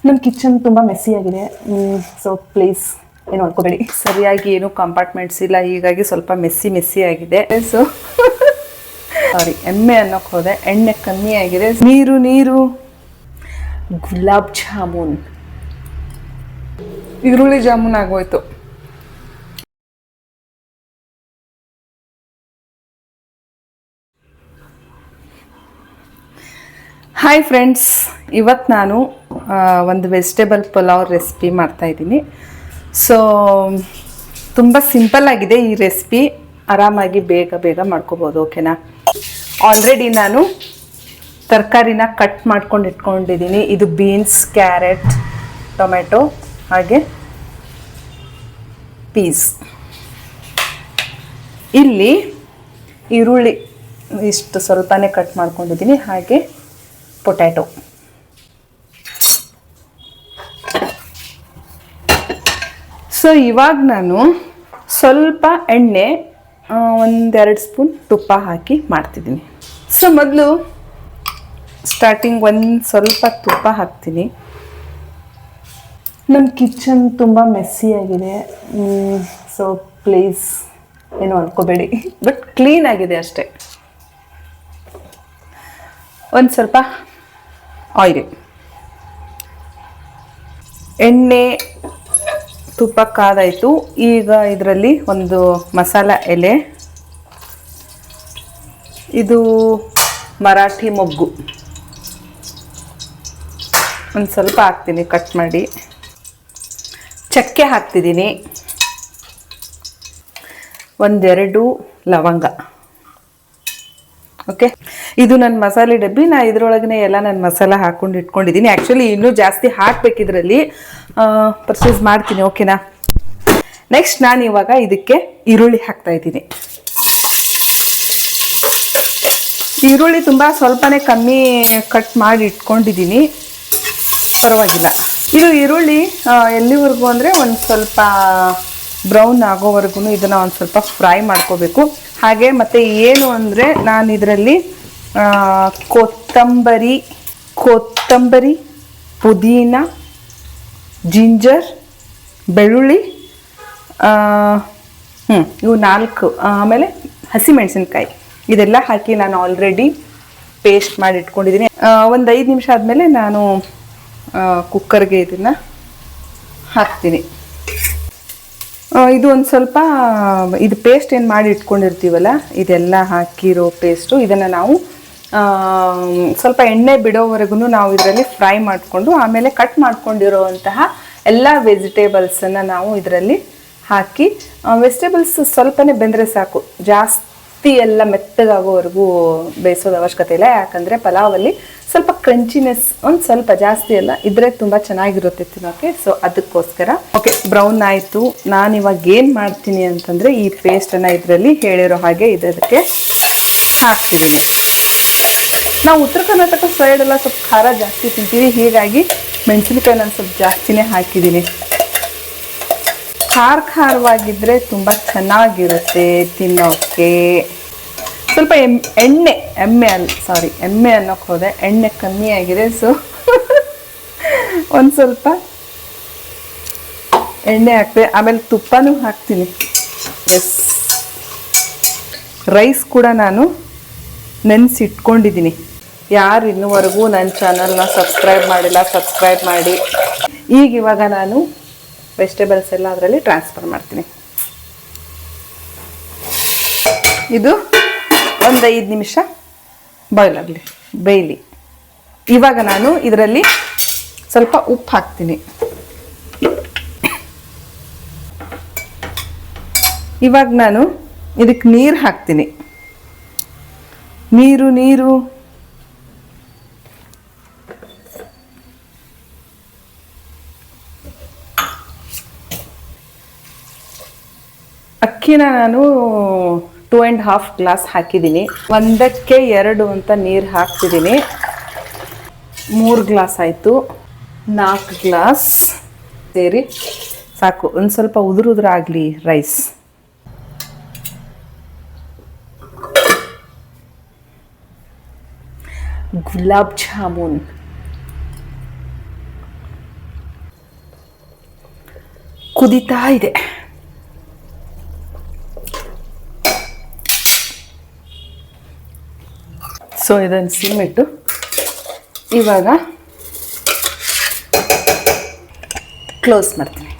ನಮ್ಮ ಕಿಚನ್ ತುಂಬ ಮೆಸ್ಸಿ ಆಗಿದೆ. ಸೊ ಪ್ಲೀಸ್ ಏನು ಅನ್ಕೋಬೇಡಿ. ಸರಿಯಾಗಿ ಏನು ಕಂಪಾರ್ಟ್ಮೆಂಟ್ಸ್ ಇಲ್ಲ, ಹೀಗಾಗಿ ಸ್ವಲ್ಪ ಮೆಸ್ಸಿ ಆಗಿದೆ. ಸೊ ಸಾರಿ, ಎಮ್ಮೆ ಅನ್ನೋಕೆ ಹೋದೆ, ಎಣ್ಣೆ ಕಮ್ಮಿ ಆಗಿದೆ. ನೀರು ಗುಲಾಬ್ ಜಾಮೂನ್, ಈರುಳ್ಳಿ ಜಾಮೂನ್ ಆಗೋಯ್ತು. ಹಾಯ್ ಫ್ರೆಂಡ್ಸ್, ಇವತ್ತು ನಾನು ಒಂದು ವೆಜಿಟೇಬಲ್ ಪಲಾವ್ ರೆಸಿಪಿ ಮಾಡ್ತಾಯಿದ್ದೀನಿ. ಸೊ ತುಂಬ ಸಿಂಪಲ್ ಆಗಿದೆ ಈ ರೆಸಿಪಿ, ಆರಾಮಾಗಿ ಬೇಗ ಮಾಡ್ಕೋಬೋದು. ಓಕೆನಾ? ಆಲ್ರೆಡಿ ನಾನು ತರಕಾರಿನ ಕಟ್ ಮಾಡ್ಕೊಂಡು ಇಟ್ಕೊಂಡಿದ್ದೀನಿ. ಇದು ಬೀನ್ಸ್, ಕ್ಯಾರೆಟ್, ಟೊಮೆಟೊ ಹಾಗೆ ಪೀಸ್. ಇಲ್ಲಿ ಈರುಳ್ಳಿ ಇಷ್ಟು ಸ್ವಲ್ಪನೇ ಕಟ್ ಮಾಡ್ಕೊಂಡಿದ್ದೀನಿ, ಹಾಗೆ ಪೊಟ್ಯಾಟೊ. ಸೊ ಇವಾಗ ನಾನು ಸ್ವಲ್ಪ ಎಣ್ಣೆ, 1-2 ಸ್ಪೂನ್ ತುಪ್ಪ ಹಾಕಿ ಮಾಡ್ತಿದ್ದೀನಿ. ಸೊ ಮೊದಲು ಸ್ಟಾರ್ಟಿಂಗ್ ಸ್ವಲ್ಪ ತುಪ್ಪ ಹಾಕ್ತೀನಿ. ನಮ್ಮ ಕಿಚನ್ ತುಂಬ ಮೆಸ್ಸಿ ಆಗಿದೆ. ಸೊ ಪ್ಲೀಸ್ ಏನು ಅನ್ಕೋಬೇಡಿ. ಬಟ್ ಕ್ಲೀನ್ ಆಗಿದೆ ಅಷ್ಟೇ. ಒಂದು ಸ್ವಲ್ಪ ಆಯಿಲ್, ಎಣ್ಣೆ, ತುಪ್ಪ ಕಾದಾಯಿತು. ಈಗ ಇದರಲ್ಲಿ ಒಂದು ಮಸಾಲ ಎಲೆ, ಇದು ಮರಾಠಿ ಮೊಗ್ಗು, ಒಂದು ಸ್ವಲ್ಪ ಹಾಕ್ತೀನಿ ಕಟ್ ಮಾಡಿ. ಚಕ್ಕೆ ಹಾಕ್ತಿದ್ದೀನಿ, 1-2 ಲವಂಗ. ಓಕೆ, ಇದು ನನ್ನ ಮಸಾಲೆ ಡಬ್ಬಿ. ನಾ ಇದ್ರೊಳಗನೆ ಎಲ್ಲ ನನ್ನ ಮಸಾಲ ಹಾಕ್ಕೊಂಡು ಇಟ್ಕೊಂಡಿದ್ದೀನಿ. ಆ್ಯಕ್ಚುಲಿ ಇನ್ನೂ ಜಾಸ್ತಿ ಹಾಕಬೇಕಿದ್ರಲ್ಲಿ, ಪರ್ಚೇಸ್ ಮಾಡ್ತೀನಿ. ಓಕೆನಾ? ನೆಕ್ಸ್ಟ್ ನಾನು ಇವಾಗ ಇದಕ್ಕೆ ಈರುಳ್ಳಿ ಹಾಕ್ತಾಯಿದ್ದೀನಿ. ಈರುಳ್ಳಿ ತುಂಬ ಸ್ವಲ್ಪನೇ ಕಮ್ಮಿ ಕಟ್ ಮಾಡಿ ಇಟ್ಕೊಂಡಿದ್ದೀನಿ, ಪರವಾಗಿಲ್ಲ. ಇದು ಈರುಳ್ಳಿ ಎಲ್ಲಿವರೆಗೂ ಅಂದರೆ ಒಂದು ಸ್ವಲ್ಪ ಬ್ರೌನ್ ಆಗೋವರೆಗೂ ಇದನ್ನು ಒಂದು ಸ್ವಲ್ಪ ಫ್ರೈ ಮಾಡ್ಕೋಬೇಕು. ಹಾಗೆ ಮತ್ತು ಏನು ಅಂದರೆ ನಾನು ಇದರಲ್ಲಿ ಕೊತ್ತಂಬರಿ, ಪುದೀನ, ಜಿಂಜರ್, ಬೆಳ್ಳುಳ್ಳಿ, ಇವು 4, ಆಮೇಲೆ ಹಸಿಮೆಣಸಿನ್ಕಾಯಿ, ಇದೆಲ್ಲ ಹಾಕಿ ನಾನು ಆಲ್ರೆಡಿ ಪೇಸ್ಟ್ ಮಾಡಿ ಇಟ್ಕೊಂಡಿದ್ದೀನಿ. ಒಂದು 5 ನಿಮಿಷ ಆದಮೇಲೆ ನಾನು ಕುಕ್ಕರ್ಗೆ ಇದನ್ನು ಹಾಕ್ತೀನಿ. ಇದು ಒಂದು ಸ್ವಲ್ಪ ಇದು ಪೇಸ್ಟ್ ಏನು ಮಾಡಿ ಇಟ್ಕೊಂಡಿರ್ತೀವಲ್ಲ, ಇದೆಲ್ಲ ಹಾಕಿರೋ ಪೇಸ್ಟು, ಇದನ್ನು ನಾವು ಸ್ವಲ್ಪ ಎಣ್ಣೆ ಬಿಡೋವರೆಗೂ ನಾವು ಇದರಲ್ಲಿ ಫ್ರೈ ಮಾಡಿಕೊಂಡು, ಆಮೇಲೆ ಕಟ್ ಮಾಡ್ಕೊಂಡಿರೋವಂತಹ ಎಲ್ಲ ವೆಜಿಟೇಬಲ್ಸನ್ನು ನಾವು ಇದರಲ್ಲಿ ಹಾಕಿ, ವೆಜಿಟೇಬಲ್ಸ್ ಸ್ವಲ್ಪನೇ ಬೆಂದರೆ ಸಾಕು, ಜಾಸ್ತಿ ಎಲ್ಲ ಮೆತ್ತಗಾಗೋವರೆಗೂ ಬೇಯಿಸೋದು ಅವಶ್ಯಕತೆ ಇಲ್ಲ. ಯಾಕಂದರೆ ಪಲಾವಲ್ಲಿ ಸ್ವಲ್ಪ ಕ್ರಂಚಿನೆಸ್ ಒಂದು ಸ್ವಲ್ಪ ಜಾಸ್ತಿ ಎಲ್ಲ ಇದ್ರೆ ತುಂಬ ಚೆನ್ನಾಗಿರುತ್ತೆ ತಿನ್ನೋಕ್ಕೆ. ಸೊ ಅದಕ್ಕೋಸ್ಕರ ಓಕೆ, ಬ್ರೌನ್ ಆಯಿತು. ನಾನು ಇವಾಗ ಏನು ಮಾಡ್ತೀನಿ ಅಂತಂದರೆ, ಈ ಪೇಸ್ಟನ್ನು ಇದರಲ್ಲಿ ಹೇಳಿರೋ ಹಾಗೆ ಇದಕ್ಕೆ ಹಾಕ್ತಿದ್ದೀನಿ. ನಾವು ಉತ್ತರ ಕರ್ನಾಟಕ ಸೈಡೆಲ್ಲ ಸ್ವಲ್ಪ ಖಾರ ಜಾಸ್ತಿ ತಿಂತೀವಿ, ಹೀಗಾಗಿ ಮೆಣಸಿನಕಾಯಿ ನಾನು ಸ್ವಲ್ಪ ಜಾಸ್ತಿನೇ ಹಾಕಿದ್ದೀನಿ. ಖಾರವಾಗಿದ್ದರೆ ತುಂಬ ಚೆನ್ನಾಗಿರುತ್ತೆ ತಿನ್ನೋಕ್ಕೆ. ಸ್ವಲ್ಪ ಎಮ್ಮೆ ಅನ್ನೋಕೆ ಹೋದೆ, ಎಣ್ಣೆ ಕಮ್ಮಿ ಆಗಿದೆ. ಸೊ ಒಂದು ಸ್ವಲ್ಪ ಎಣ್ಣೆ ಹಾಕ್ತೆ, ಆಮೇಲೆ ತುಪ್ಪನೂ ಹಾಕ್ತೀನಿ. ಎಸ್, ರೈಸ್ ಕೂಡ ನಾನು ನೆನೆಸಿಟ್ಕೊಂಡಿದ್ದೀನಿ. ಯಾರು ಇನ್ನೂವರೆಗೂ ನನ್ನ ಚಾನಲ್ನ ಸಬ್ಸ್ಕ್ರೈಬ್ ಮಾಡಿಲ್ಲ, ಸಬ್ಸ್ಕ್ರೈಬ್ ಮಾಡಿ. ಇವಾಗ ನಾನು ವೆಜಿಟೇಬಲ್ಸ್ ಎಲ್ಲ ಅದರಲ್ಲಿ ಟ್ರಾನ್ಸ್ಫರ್ ಮಾಡ್ತೀನಿ. ಇದು ಒಂದು 5 ನಿಮಿಷ ಬೇಯಲಿ. ಇವಾಗ ನಾನು ಇದರಲ್ಲಿ ಸ್ವಲ್ಪ ಉಪ್ಪು ಹಾಕ್ತೀನಿ. ಇವಾಗ ನಾನು ಇದಕ್ಕೆ ನೀರು ಹಾಕ್ತೀನಿ. ನೀರು ಅಕ್ಕಿನ ನಾನು 2.5 ಗ್ಲಾಸ್ ಹಾಕಿದ್ದೀನಿ. 1ಕ್ಕೆ 2 ಅಂತ ನೀರು ಹಾಕ್ತಿದ್ದೀನಿ. 3 ಗ್ಲಾಸ್ ಆಯಿತು. 4 ಗ್ಲಾಸ್ ಸೇರಿ ಸಾಕು. ಒಂದು ಸ್ವಲ್ಪ ಉದುರಾಗಲಿ ರೈಸ್. ಗುಲಾಬ್ ಜಾಮೂನ್ ಕುದೀತಾ ಇದೆ. ಸೊ ಇದನ್ನು ಸಿಮ್ಮಿಟ್ಟು ಇವಾಗ ಕ್ಲೋಸ್ ಮಾಡ್ತೀನಿ.